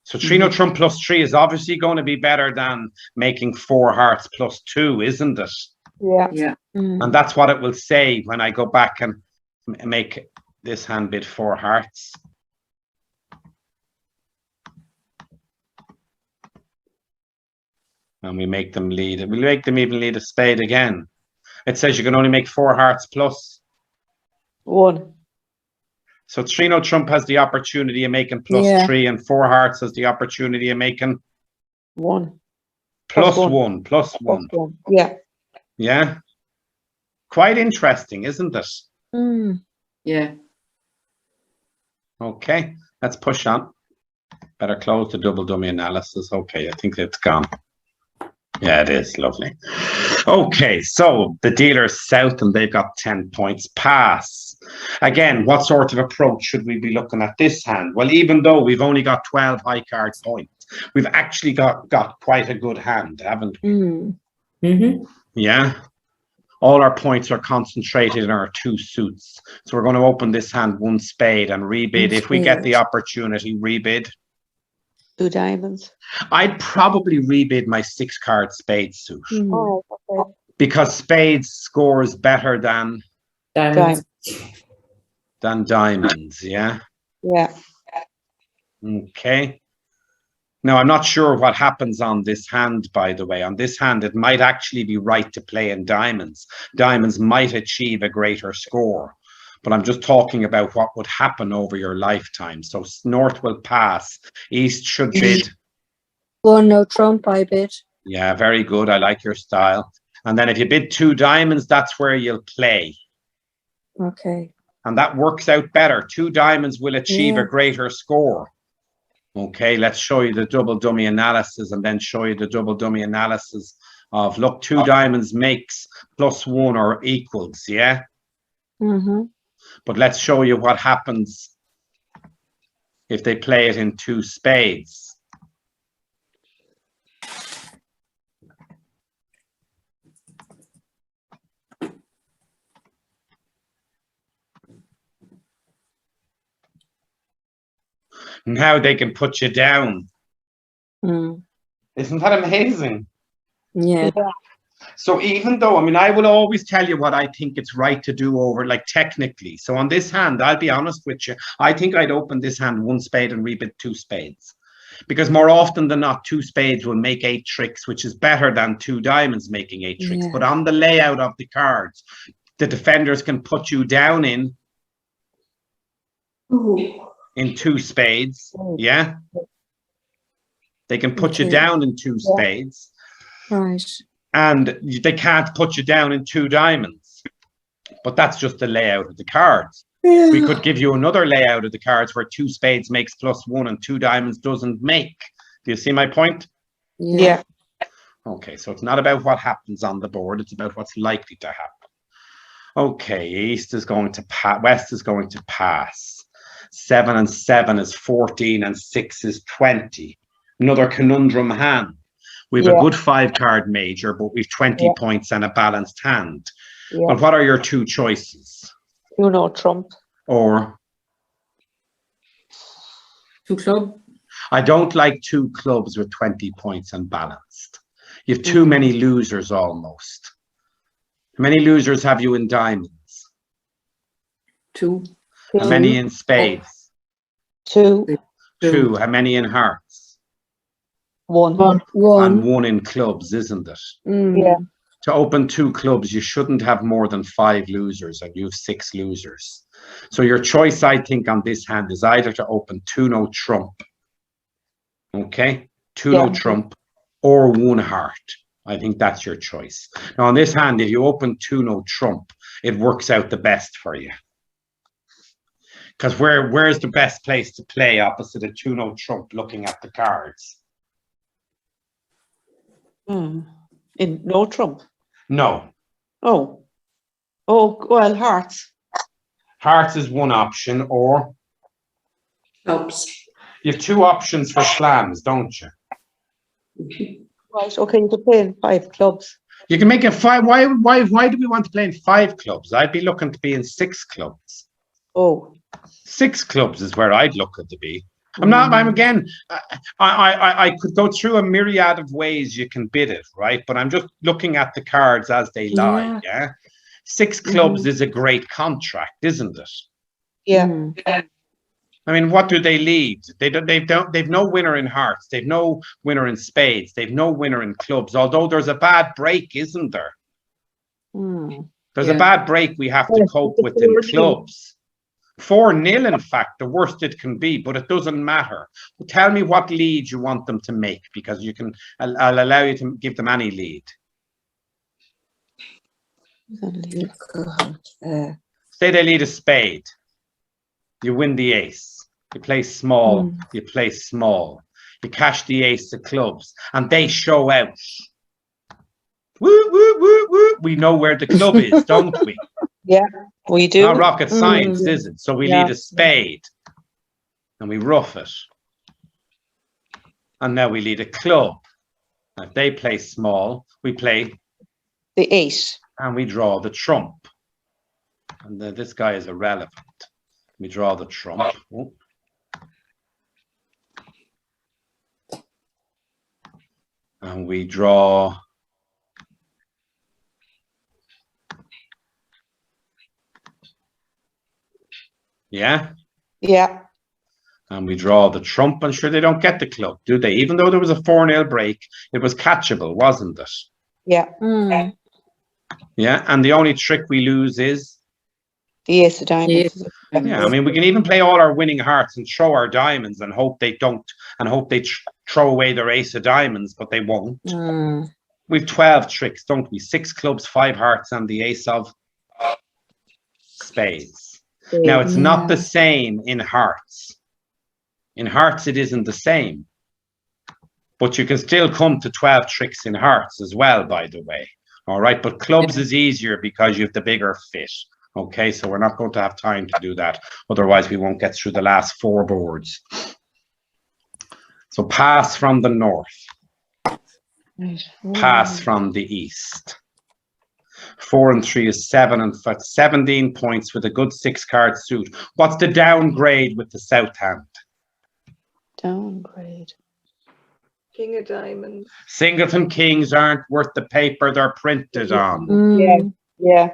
So 3 no trump plus 3 is obviously going to be better than making 4 hearts plus 2, isn't it? Yeah. Yeah. Mm. And that's what it will say when I go back and make this hand bid 4 hearts. And we make them lead. We'll make them even lead a spade again. It says you can only make 4 hearts plus. 1. So 3 no trump has the opportunity of making plus Yeah. 3, and 4 hearts has the opportunity of making 1. plus Plus 1, plus 1. 1. Yeah. Yeah. Quite interesting, isn't it? Mm. Yeah. Okay, let's push on. Better close the double dummy analysis. Okay, I think it's gone. Yeah, it is. Lovely. Okay, so the dealer's south and they've got 10 points. Pass. Again, what sort of approach should we be looking at this hand? Well, even though we've only got 12 high card points, we've actually got quite a good hand, haven't we? Mm. Mm-hmm. Yeah. All our points are concentrated in our 2 suits. So we're going to open this hand 1 spade and rebid. If we get the Spade. opportunity, rebid. 2 diamonds. I'd probably rebid my 6 card spade suit Mm. Oh, okay. because spades scores better than Diamonds. diamonds. Yeah. Yeah. Okay. Now, I'm not sure what happens on this hand, by the way. On this hand, it might actually be right to play in diamonds. Diamonds might achieve a greater score, but I'm just talking about what would happen over your lifetime. So north will pass, east should bid. 1 no trump, I bid. Yeah, very good. I like your style. And then if you bid 2 diamonds, that's where you'll play. Okay. And that works out better. 2 diamonds will achieve Yeah. a greater score. Okay, let's show you the double dummy analysis and then show you the double dummy analysis of, look, 2 diamonds makes plus 1 or equals, yeah? Mm-hmm. But let's show you what happens if they play it in 2 spades. And how they can put you down. Mm. Isn't that amazing? Yeah. So even though, I mean, I will always tell you what I think it's right to do over, like technically. So on this hand, I'll be honest with you. I think I'd open this hand 1 spade and rebid 2 spades. Because more often than not, 2 spades will make 8 tricks, which is better than 2 diamonds making 8 tricks. Yeah. But on the layout of the cards, the defenders can put you down in 2 spades. Yeah. They can put you Okay. down in 2 spades. Right. And they can't put you down in 2 diamonds. But that's just the layout of the cards. Yeah. We could give you another layout of the cards where 2 spades makes plus 1 and 2 diamonds doesn't make. Do you see my point? Yeah. Okay, so it's not about what happens on the board, it's about what's likely to happen. Okay, east is going to pass, west is going to pass. 7 and 7 is 14 and 6 is 20. Another conundrum hand. We've a good 5 card major, but we've 20 points and a balanced hand. Yeah. And what are your 2 choices? 2 no trump. Or 2 club. I don't like 2 clubs with 20 points and balanced. You have too many losers almost. How many losers have you in diamonds? 2. How many in spades? 2. 2. How many in hearts? 1. 1. And 1 in clubs, isn't it? Mm. Yeah. To open 2 clubs, you shouldn't have more than 5 losers, and you have 6 losers. So your choice, I think, on this hand is either to open 2 no trump, okay, 2 no trump, or 1 heart. I think that's your choice. Now on this hand, if you open 2 no trump, it works out the best for you. Because where's the best place to play opposite a 2 no trump looking at the cards? In no trump. No. Oh. Oh, well, hearts. Hearts is one option, or Clubs. you have 2 options for slams, don't you? Right. Okay, you could play in 5 clubs. You can make it 5. Why do we want to play in 5 clubs? I'd be looking to be in 6 clubs. Oh, 6 clubs is where I'd look at to be. I'm again, I could go through a myriad of ways you can bid it, right? But I'm just looking at the cards as they lie, yeah? 6 clubs is a great contract, isn't it? yeah. I mean, what do they lead? They've no winner in hearts. They've no winner in spades. They've no winner in clubs, although there's a bad break, isn't there? There's a Yeah. bad break we have to cope with in clubs. 4-0, in fact, the worst it can be, but it doesn't matter. Tell me what lead you want them to make, because you can. I'll allow you to give them any lead. Say they lead a spade. You win the ace. You play small. You play small. You cash the ace of clubs, and they show out. Woo, woo, woo, woo. We know where the club is, don't we? We do. Not rocket science, is it? So we Yeah. lead a spade, and we rough it. And now we lead a club. If they play small, we play, The 8. and we draw the trump. And this guy is irrelevant. We draw the trump. Oh. And we draw. Yeah. Yeah. And we draw the trump, and sure, they don't get the club, do they? Even though there was a 4-0 break, it was catchable, wasn't it? Yeah. Yeah. And the only trick we lose is, The ace of diamonds. yeah, I mean, we can even play all our winning hearts and throw our diamonds and hope they don't, and hope they throw away their ace of diamonds, but they won't. We've 12 tricks, don't we? 6 clubs, 5 hearts, and the ace of spades. Now, it's not the same in hearts. In hearts, it isn't the same. But you can still come to 12 tricks in hearts as well, by the way. All right, but clubs is easier because you have the bigger fit. Okay, so we're not going to have time to do that. Otherwise, we won't get through the last 4 boards. So pass from the north. Pass from the east. 4 and 3 is 7 and 5, 17 points with a good 6-card suit. What's the downgrade with the south hand? Downgrade. King of diamonds. Singleton kings aren't worth the paper they're printed on. Yeah.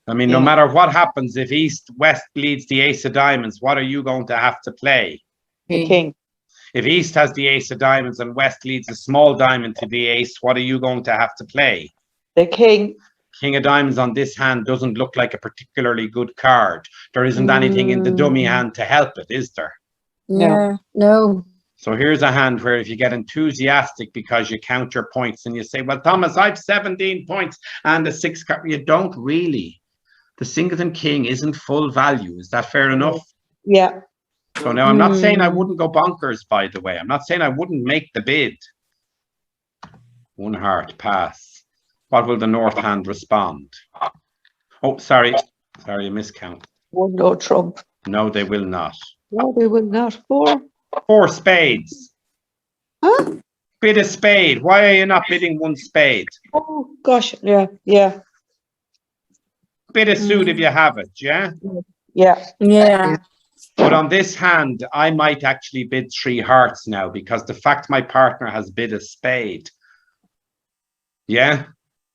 I mean, no matter what happens, if West leads the ace of diamonds, what are you going to have to play? The king. If East has the ace of diamonds and West leads a small diamond to the ace, what are you going to have to play? The king. King of diamonds on this hand doesn't look like a particularly good card. There isn't anything in the dummy hand to help it, is there? Yeah, no. So here's a hand where if you get enthusiastic because you count your points and you say, well, Thomas, I've 17 points and a 6 card. You don't really. The Singleton king isn't full value. Is that fair enough? Yeah. So now I'm not saying I wouldn't go bonkers, by the way. I'm not saying I wouldn't make the bid. 1 heart, pass. What will the north hand respond? Oh, sorry. Sorry, a miscount. 1 go trump. No, they will not. No, they will not. 4. 4 spades. Huh? Bid a spade. Why are you not bidding 1 spade? Oh, gosh. Yeah. Yeah. Bid a suit if you have it, yeah? Yeah. Yeah. But on this hand, I might actually bid 3 hearts now because the fact my partner has bid a spade, yeah,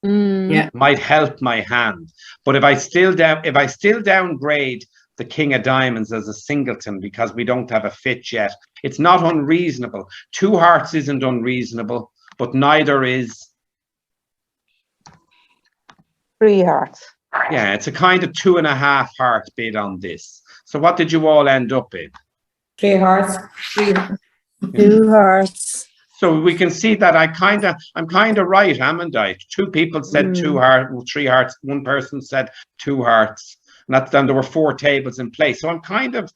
Yeah. might help my hand. But if I still downgrade the king of diamonds as a singleton because we don't have a fit yet, it's not unreasonable. 2 hearts isn't unreasonable, but neither is. 3 hearts. Yeah, it's a kind of 2.5 heart bid on this. So what did you all end up in? 3 hearts. 2 hearts. So we can see that I'm kind of right, haven't I? 2 people said 2 hearts, 3 hearts. 1 person said 2 hearts. And that's then there were 4 tables in place. So I'm kind of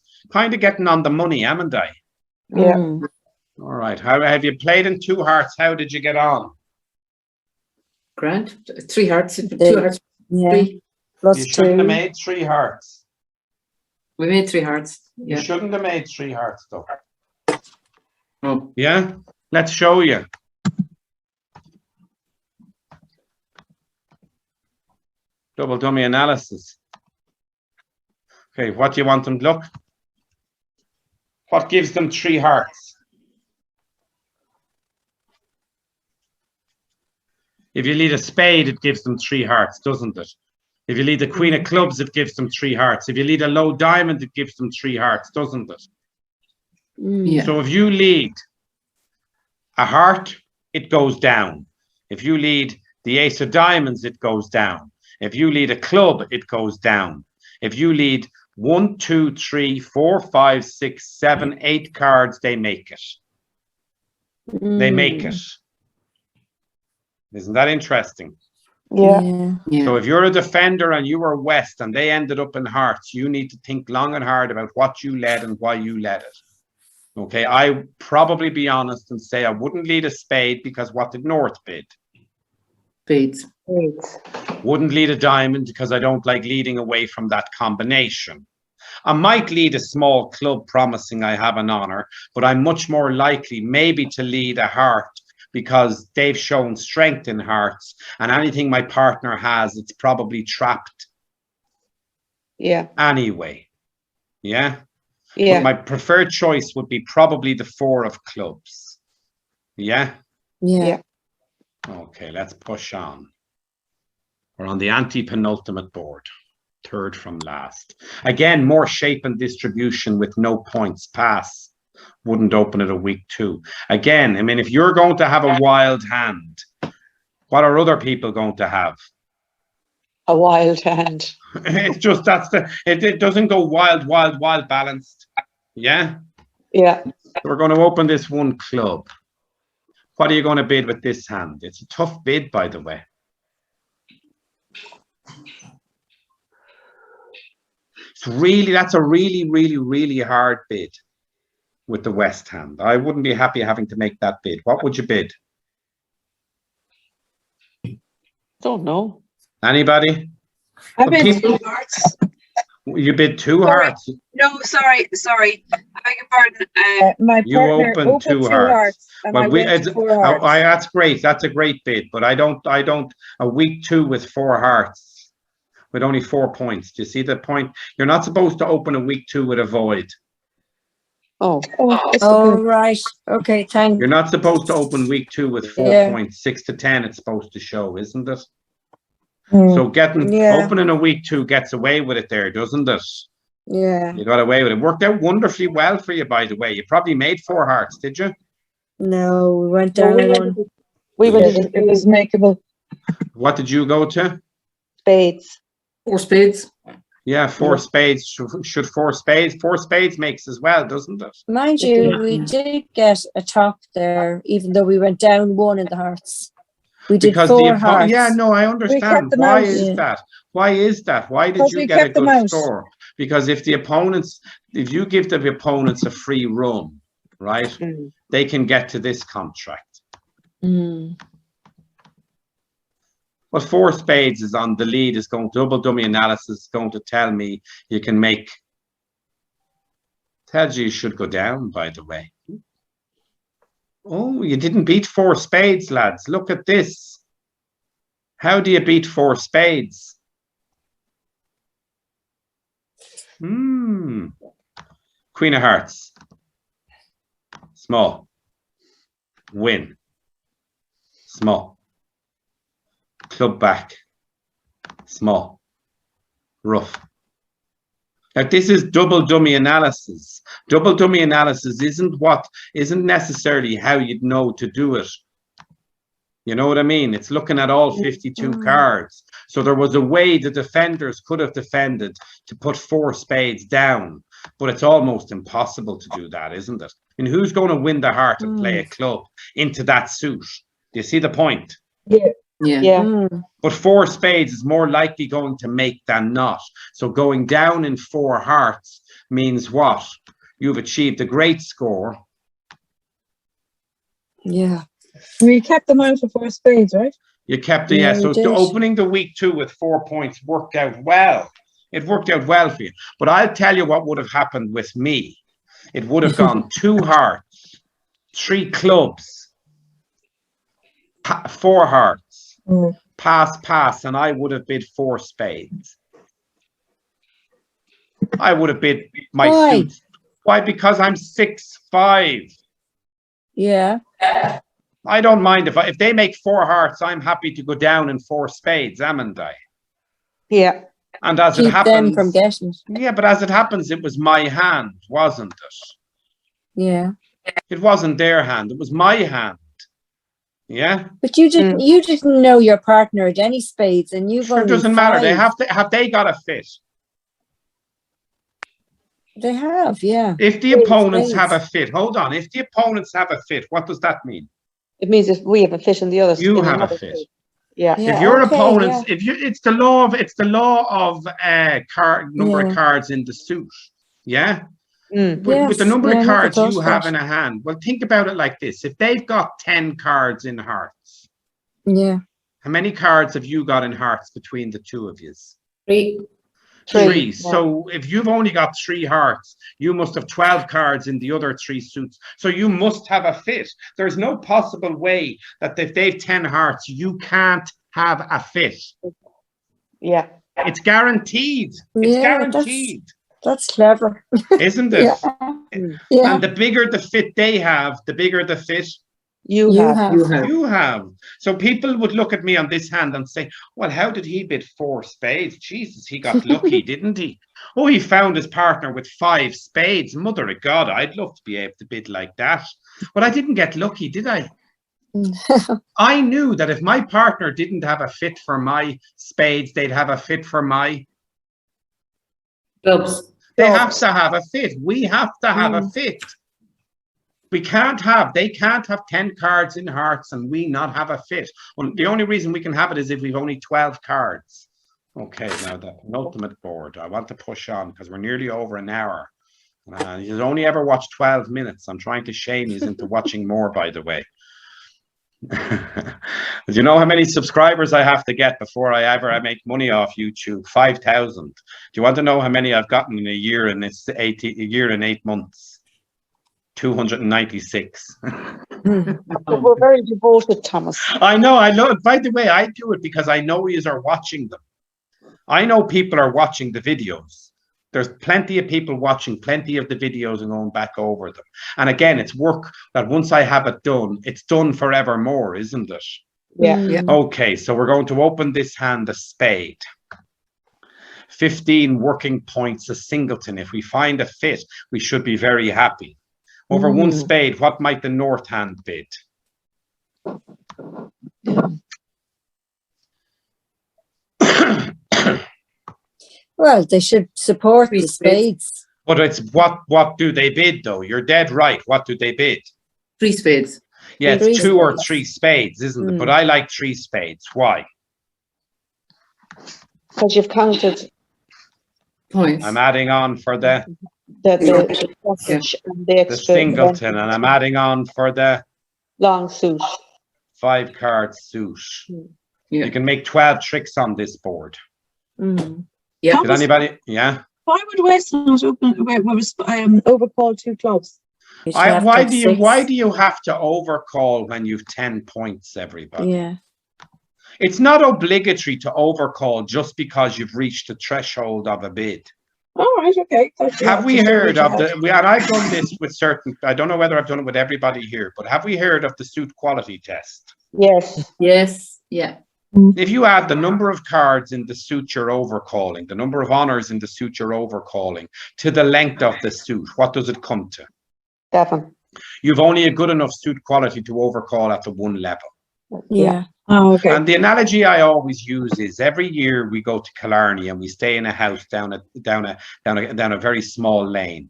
getting on the money, haven't I? Yeah. All right. How have you played in 2 hearts? How did you get on? Grand. 3 hearts. 2 hearts. Yeah. 3. Plus You shouldn't have 2. made 3 hearts. We made 3 hearts. You Yeah. shouldn't have made 3 hearts, though. Oh. Yeah? Let's show you. Double dummy analysis. Okay, what do you want them to look? What gives them 3 hearts? If you lead a spade, it gives them 3 hearts, doesn't it? If you lead the queen of clubs, it gives them 3 hearts. If you lead a low diamond, it gives them 3 hearts, doesn't it? Yeah. So if you lead a heart, it goes down. If you lead the ace of diamonds, it goes down. If you lead a club, it goes down. If you lead 1, 2, 3, 4, 5, 6, 7, 8 cards, they make it. They make it. Isn't that interesting? Yeah. Yeah. So if you're a defender and you were West and they ended up in hearts, you need to think long and hard about what you led and why you led it. Okay, I probably be honest and say I wouldn't lead a spade because what did North bid? Spades. Wouldn't lead a diamond because I don't like leading away from that combination. I might lead a small club promising I have an honor, but I'm much more likely maybe to lead a heart because they've shown strength in hearts, and anything my partner has, it's probably trapped Yeah. anyway. Yeah? But Yeah. my preferred choice would be probably the 4 of clubs. Yeah? Yeah. Okay, let's push on. We're on the anti-penultimate board, 3rd from last. Again, more shape and distribution with no points pass. Wouldn't open it a week 2. Again, I mean, if you're going to have a wild hand, what are other people going to have? A wild hand. It's just it doesn't go wild balanced. Yeah? Yeah. We're going to open this 1 club. What are you going to bid with this hand? It's a tough bid, by the way. That's a really hard bid with the West hand. I wouldn't be happy having to make that bid. What would you bid? Don't know. Anybody? I bid People- 2 hearts. You bid 2 Sorry. hearts. No, sorry. I beg your pardon. My You partner opened opened 2 2 hearts. hearts and I went to 4 hearts. That's great. That's a great bid. But I don't, a week 2 with 4 hearts with only 4 points. Do you see the point? You're not supposed to open a week 2 with a void. Oh. Oh, right. Okay, thank You're not supposed to open week 2 with 4 Yeah. points. 6 to 10, it's supposed to show, isn't it? you. So Yeah. opening a week 2 gets away with it there, doesn't it? Yeah. You got away with it. Worked out wonderfully well for you, by the way. You probably made 4 hearts, did you? No, we went down one. We went It was makeable. What did you go to? spades. 4 spades. Yeah, 4 spades. Should 4 spades? 4 spades makes as well, doesn't it? Mind you, we did get a top there, even though we went down 1 in the hearts. We did Because 4 hearts. yeah, no, I understand. them Why out. is Yeah. that? Why is that? Why did Because you we get a kept them good out. score? Because if you give the opponents a free run, right, Mm. they can get to this contract. Mm. Well, 4 spades is on the lead, is going double dummy analysis, is going to tell me you can make, tells you should go down, by the way. Oh, you didn't beat 4 spades, lads. Look at this. How do you beat 4 spades? Queen of Hearts. Small. Win. Small. Club back. Small. Rough. Now, this is double dummy analysis. Double dummy analysis isn't necessarily how you'd know to do it. You know what I mean? It's looking at all 52 cards. So there was a way the defenders could have defended to put 4 spades down, but it's almost impossible to do that, isn't it? I mean, who's going to win the heart and play a club into that suit? Do you see the point? Yeah. Yeah. Mm. But 4 spades is more likely going to make than not. So going down in 4 hearts means what? You've achieved a great score. Yeah. We kept them out of 4 spades, right? You kept the, Yeah, so we did. opening the week 2 with 4 points worked out well. It worked out well for you. But I'll tell you what would have happened with me. It would have gone 2 hearts, 3 clubs, 4 hearts, Mm. pass, and I would have bid 4 spades. I would have bid my Why? suits. Why? Because I'm 6-5. Yeah. I don't mind if they make 4 hearts, I'm happy to go down in 4 spades, amn't I? Yeah. And as it Keep them happens, from getting it. yeah, but as it happens, it was my hand, wasn't it? Yeah. It wasn't their hand, it was my hand. Yeah, But you didn't know your partner at any spades, and you've sure, it only doesn't matter. They 5. have they got a fit? They have, yeah. If the Three opponents have a spades. fit, hold on. If the opponents have a fit, what does that mean? It means if we have a fit in the other. You in have a another fit. suit. Yeah. Yeah, If your okay, opponents, if you, it's the law of number Yeah. of cards in the suit. Yeah. Mm. With the Yes, number yeah, I of never cards thought you of have that. in a hand, well, think about it like this. If they've got 10 cards in hearts, Yeah. how many cards have you got in hearts between the two of you? 3. 3. Yeah. So if you've only got 3 hearts, you must have 12 cards in the other 3 suits. So you must have a fit. There's no possible way that if they've 10 hearts, you can't have a fit. Yeah. It's guaranteed. It's Yeah, guaranteed, That's clever. isn't it? Yeah. Yeah. And the bigger the fit they have, the bigger the fit You You have. have. you have. So people would look at me on this hand and say, well, how did he bid 4 spades? Jesus, he got lucky, didn't he? Oh, he found his partner with 5 spades. Mother of God, I'd love to be able to bid like that. But I didn't get lucky, did I? I knew that if my partner didn't have a fit for my spades, they'd have a fit for my... Clubs. They have to have a fit. We have to have a fit. They can't have 10 cards in hearts and we not have a fit. Well, the only reason we can have it is if we've only 12 cards. Okay, now the penultimate board. I want to push on because we're nearly over an hour. He's only ever watched 12 minutes. I'm trying to shame you into watching more, by the way. Do you know how many subscribers I have to get before I make money off YouTube? 5,000. Do you want to know how many I've gotten in a year and it's a year and 8 months? 296. We're very devoted, Thomas. I know, I love it. By the way, I do it because I know you are watching them. I know people are watching the videos. There's plenty of people watching plenty of the videos and going back over them. And again, it's work that once I have it done, it's done forevermore, isn't it? Yeah. Yeah. Okay, so we're going to open this hand, a spade. 15 working points, a singleton. If we find a fit, we should be very happy. Over 1 spade, what might the north hand bid? Well, they should support Three the spades. spades. But it's what do they bid though? You're dead right. What do they bid? 3 spades. Yeah, Three it's 2 or spades. 3 spades, isn't it? But I like 3 spades. Why? Because you've counted Points. I'm adding on for the the package and the extra singleton, and I'm adding on for the long suit. 5 card suit. Yeah. You can make 12 tricks on this board. Yeah. Did anybody? Yeah. Why would West not open? Overcall 2 clubs. You should have Why to do have you 6. have to overcall when you've 10 points, everybody? Yeah. It's not obligatory to overcall just because you've reached the threshold of a bid. All right, okay. Have we heard of the, and I've done this with certain, I don't know whether I've done it with everybody here, but have we heard of the suit quality test? Yes. Yes. Yeah. If you add the number of cards in the suit you're overcalling, the number of honors in the suit you're overcalling, to the length of the suit, what does it come to? 7. You've only a good enough suit quality to overcall at the 1 level. Yeah. Oh, okay. And the analogy I always use is every year we go to Killarney and we stay in a house down a very small lane.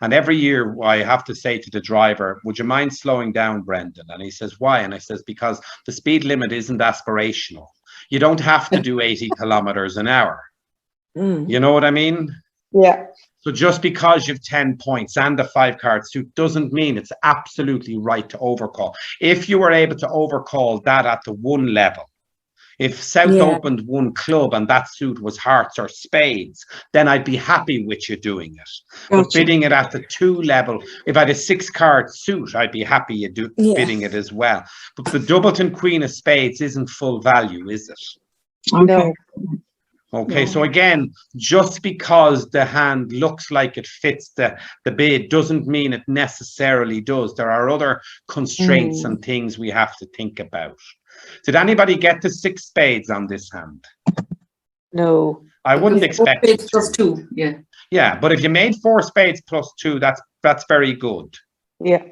And every year I have to say to the driver, would you mind slowing down, Brendan? And he says, why? And I says, because the speed limit isn't aspirational. You don't have to do 80 kilometers an hour. You know what I mean? Yeah. So just because you've 10 points and the 5 card suit doesn't mean it's absolutely right to overcall. If you were able to overcall that at the 1 level, If South Yeah. opened one club and that suit was hearts or spades, then I'd be happy with you doing it. But Gotcha. bidding it at the 2 level, if I had a 6-card suit, I'd be happy you do Yeah. bidding it as well. But the Doubleton Queen of Spades isn't full value, is it? Okay. No. Okay, No. so again, just because the hand looks like it fits the bid doesn't mean it necessarily does. There are other constraints and things we have to think about. Did anybody get the 6 spades on this hand? No. I wouldn't expect you Spades plus to. 2, yeah. Yeah, but if you made 4 spades plus 2, that's very good. Yeah.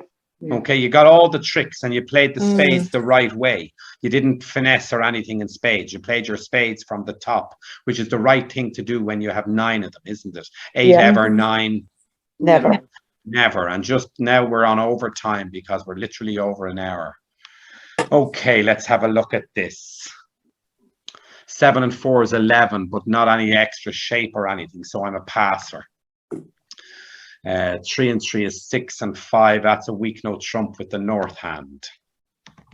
Yeah. Okay, you got all the tricks and you played the spades the right way. You didn't finesse or anything in spades. You played your spades from the top, which is the right thing to do when you have 9 of them, isn't it? 8 Yeah. ever, 9 Never. never. And just now we're on overtime because we're literally over an hour. Okay, let's have a look at this. 7 and 4 is 11, but not any extra shape or anything, so I'm a passer. 3 and 3 is 6 and 5. That's a weak no trump with the north hand.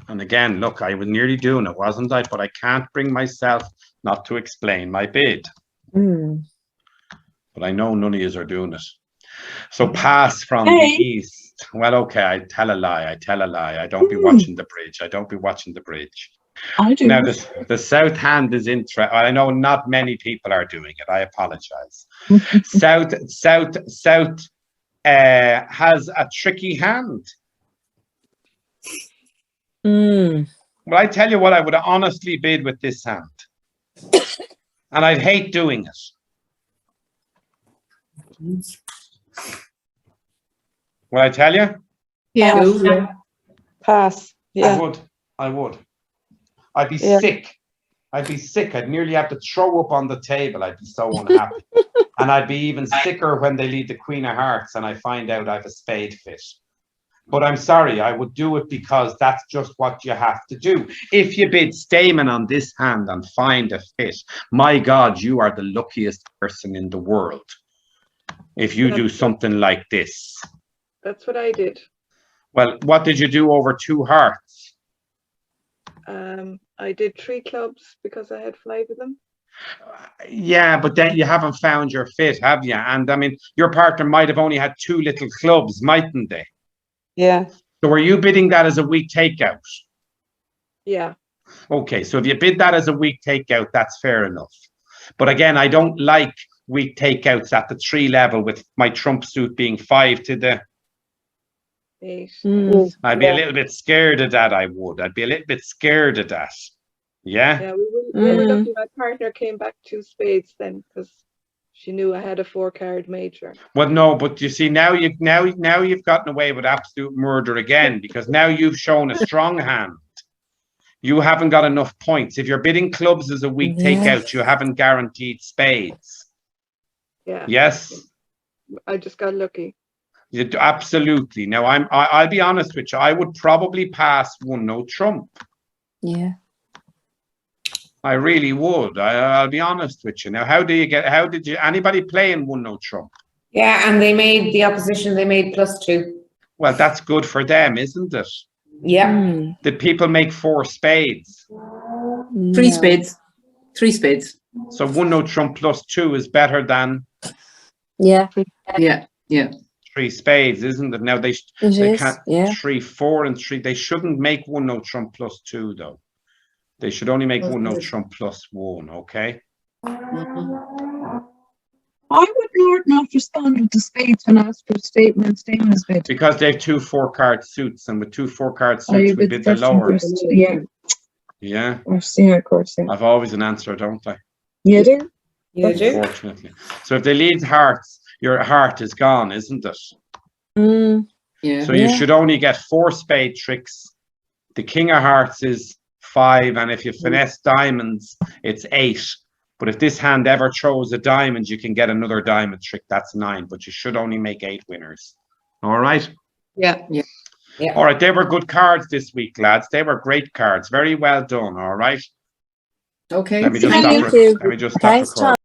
And again, look, I was nearly doing it, wasn't I? But I can't bring myself not to explain my bid. But I know none of you are doing it. So pass from Hey. the east. Well, okay, I tell a lie. I tell a lie. I don't be watching the bridge. I don't be watching the bridge. I do. Now, the south hand is interesting. I know not many people are doing it. I apologize. South has a tricky hand. Well, I tell you what, I would honestly bid with this hand. And I'd hate doing it. Will I tell you? Yeah. Pass. I Yeah. would. I would. I'd be Yeah. sick. I'd be sick. I'd nearly have to throw up on the table. I'd be so unhappy. And I'd be even sicker when they lead the Queen of Hearts and I find out I have a spade fit. But I'm sorry, I would do it because that's just what you have to do. If you bid Stayman on this hand and find a fit, my God, you are the luckiest person in the world. If you do something like this. That's what I did. Well, what did you do over 2 hearts? I did 3 clubs because I had 5 of them. Yeah, but then you haven't found your fit, have you? And I mean, your partner might have only had 2 little clubs, mightn't they? Yeah. So were you bidding that as a weak takeout? Yeah. Okay, so if you bid that as a weak takeout, that's fair enough. But again, I don't like weak takeouts at the 3 level with my trump suit being 5 to the... 8. I'd be a little bit scared of that, I would. I'd be a little bit scared of that. Yeah? Yeah, we were lucky. My partner came back 2 spades then because she knew I had a 4-card major. Well, no, but you see, now you've gotten away with absolute murder again because now you've shown a strong hand. You haven't got enough points. If you're bidding clubs as a weak takeout, you haven't guaranteed spades. Yeah. Yes? I just got lucky. Absolutely. Now, I'll be honest with you. I would probably pass 1 no trump. Yeah. I really would. I'll be honest with you. Now, how did anybody play in 1 no trump? Yeah, and they made the opposition, they made +2. Well, that's good for them, isn't it? Yeah. Did people make 4 spades? 3 spades. 3 spades. So 1 no trump +2 is better than Yeah. Yeah. Yeah. 3 spades, isn't it? Now they is, can't yeah. 3, 4, and 3. They shouldn't make 1 no trump +2 though. They should only make 1 no trump +1. Okay. I would not respond with the spades when asked for statements. Statements bid. Because they have 2 4-card suits, and with 2 4-card Are you suits, we bid bid the first and lower. first? Yeah. Yeah, Yeah, of course. Yeah. I've always an answer, don't I? You do? You do? Unfortunately. So if they lead hearts, your heart is gone, isn't it? Yeah. So you should only get 4 spade tricks. The King of Hearts is 5, and if you finesse diamonds, it's 8. But if this hand ever throws a diamond, you can get another diamond trick. That's 9, but you should only make 8 winners. All right. Yeah. Yeah. Yeah. All right. They were good cards this week, lads. They were great cards. Very well done. All right. Okay. Let me just Thank stop. you. Let me just stop Thanks, recording.